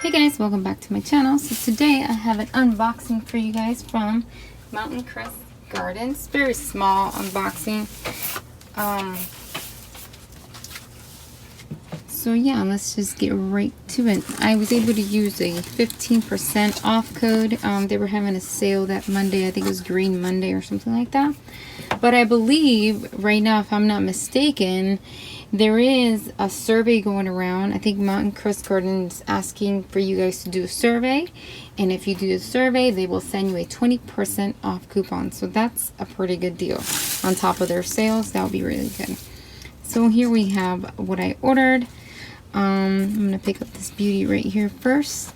Hey guys, welcome back to my channel. So today I have an unboxing for you guys from Crest Gardens. Very small unboxing. So yeah, let's just get right to it. I was able to use a 15% off code. They were having a sale that Monday. I think it was Green Monday or something like that. But I believe right now, if I'm not mistaken, there is a survey going around. I think Crest Gardens is asking for you guys to do a survey. And if you do the survey, they will send you a 20% off coupon. So that's a pretty good deal. On top of their sales, that would be really good. So here we have what I ordered. I'm going to pick up this beauty right here first.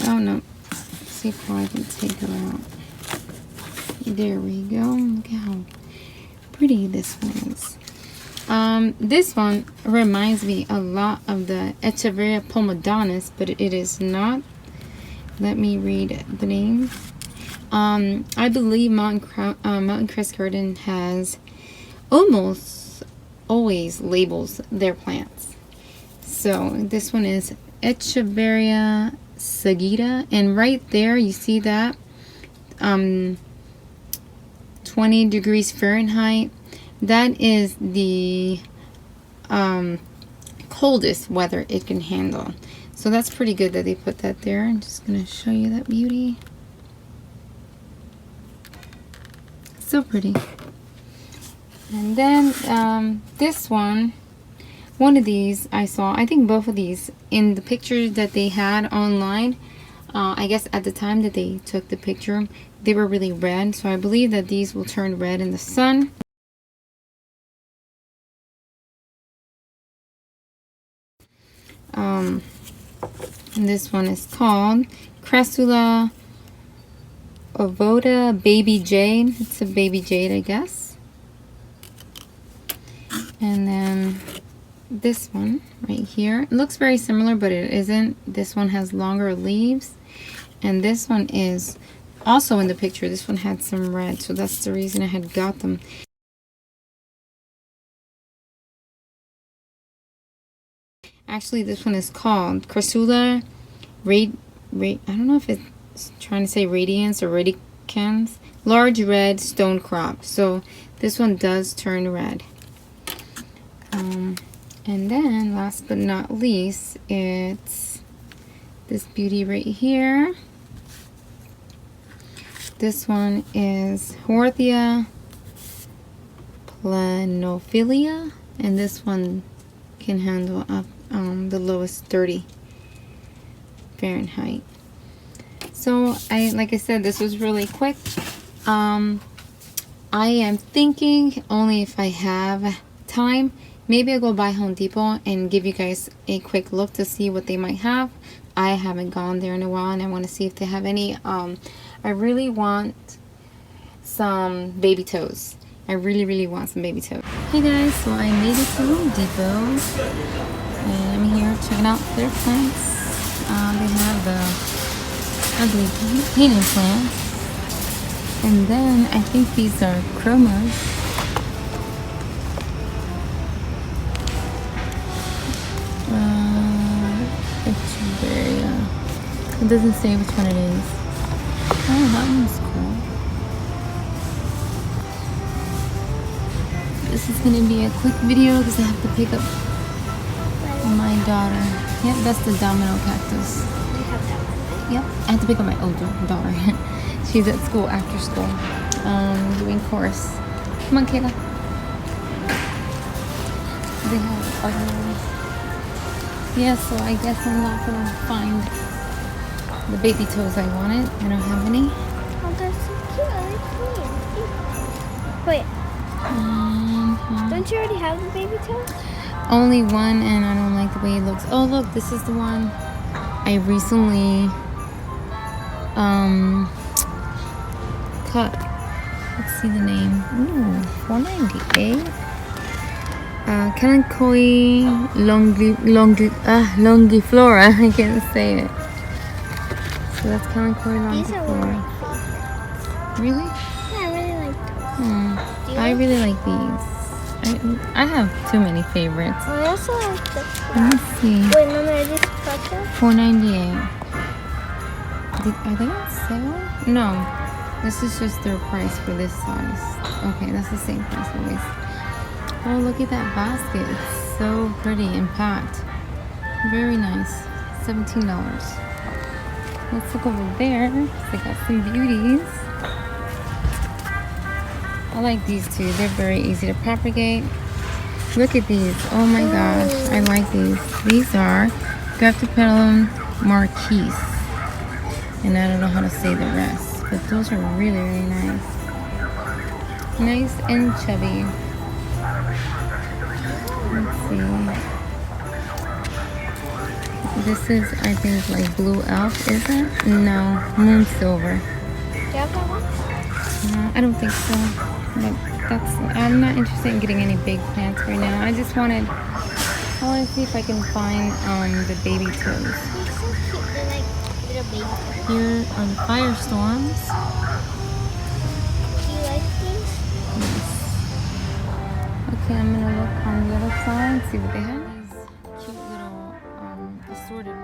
Oh no. Let's see if I can take her out. There we go. Look how pretty this one is. This one reminds me a lot of the Echeverria Pomadanus, but it is not. Let me read the name. I believe Mountain Crest Garden has almost always labels their plants. So this one is Echeverria Sagita, and right there you see that 20 degrees Fahrenheit. That is the coldest weather it can handle. So that's pretty good that they put that there. I'm just gonna show you that beauty. So pretty. And then this one of these I saw, I think both of these in the pictures that they had online. I guess at the time that they took the picture, they were really red. So I believe that these will turn red in the sun. And this one is called Cressula Ovoda Baby Jade. It's a baby jade, I guess. And then this one right here, it looks very similar, but it isn't. This one has longer leaves, and this one is also in the picture. This one had some red, so that's the reason I had got them. Actually, this one is called Cressula I don't know if it's trying to say Radiance or Radicans. Large red stone crop. So this one does turn red. And then last but not least, it's this beauty right here. This one is Horthia Planophilia, and this one can handle up the lowest 30 Fahrenheit. So like I said, this was really quick. I am thinking only if I have time, maybe I'll go by Home Depot and give you guys a quick look to see what they might have. I haven't gone there in a while, and I want to see if they have any. I really want some baby toes. I really want some baby toes. Hey guys, so I made it to Home Depot, and I'm here checking out their plants. They have the ugly painting plants, and then I think these are chromas. It doesn't say which one it is. Oh, that one's cool. This is going to be a quick video because I have to pick up my daughter. Yep, that's the domino cactus. Yep, I have to pick up my older daughter. She's at school, after school, doing chorus. Come on, Kayla. They have other ones. Yeah, so I guess I'm not going to find the baby toes I wanted. I don't have any. Oh, that's so cute. I like them. Wait. Don't you already have the baby toes? Only one, and I don't like the way it looks. Oh, look, this is the one I recently cut. Let's see the name. Ooh, $4.98. Canacoy longiflora. I can't say it. So that's Canacoy longiflora. These are one of my favorites. Really? Yeah, I really like those. I really like these. I I have too many favorites. I also like the Let me see. Wait, Mama, are these pretzels? $4.98. Are they on sale? No. This is just their price for this size. Okay, that's the same price always. Oh, look at that basket. It's so pretty and packed. Very nice. $17. Let's look over there. They got some beauties. I like these too. They're very easy to propagate. Look at these. Oh my gosh. I like these. These are grafted petalum marquise. And I don't know how to say the rest. But those are really, really nice. Nice and chubby. Let's see. This is, I think, like blue elf, is it? No, moon silver. Do you have that one? I don't think so. But I'm not interested in getting any big plants right now. I want to see if I can find the baby toes. They're so cute. They're like little baby. Here are the firestorms. Do you like these? Yes. Okay, I'm gonna look on the other side, see what they have. These cute little assorted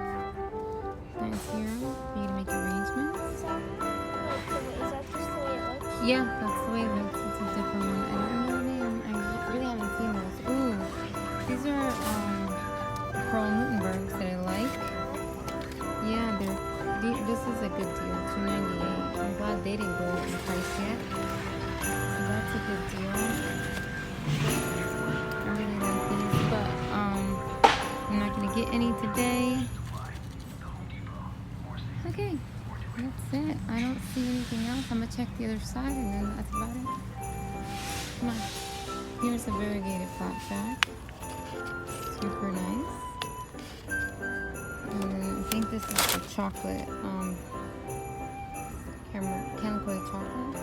plants here for you to make arrangements. Is that just the way it looks? Yeah, that's the way it looks. It's a different one. I don't know the name. I really haven't seen those. Ooh, these are pearl Newtonbergs that I like. Yeah, this is a good deal. $2.98. I'm glad they didn't go up in price yet. So that's a good deal. I really like these, but I'm not gonna get any today. Okay, that's it. I don't see anything else. I'm gonna check the other side and then that's about it. Come on. Here's a variegated flat back. Super nice. And then I think this is the chocolate, chemical chocolate.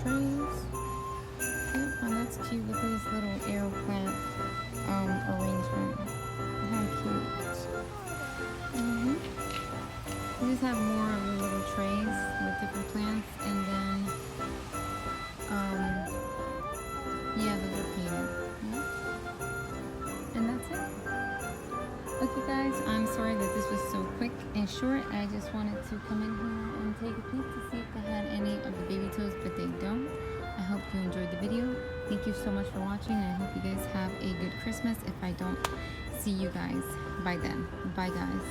Trays. Yep, and that's cute with this little air plant arrangement. How cute. We just have more of the little trays with different plants, and then yeah, those are painted. Yeah. And that's it. Okay guys, I'm sorry that this was so quick and short. I just wanted to come in here and take a peek to see if they had any of the baby toes, but they don't. I hope you enjoyed the video. Thank you so much for watching. I hope you guys have a good Christmas if I don't see you guys by then. Bye guys.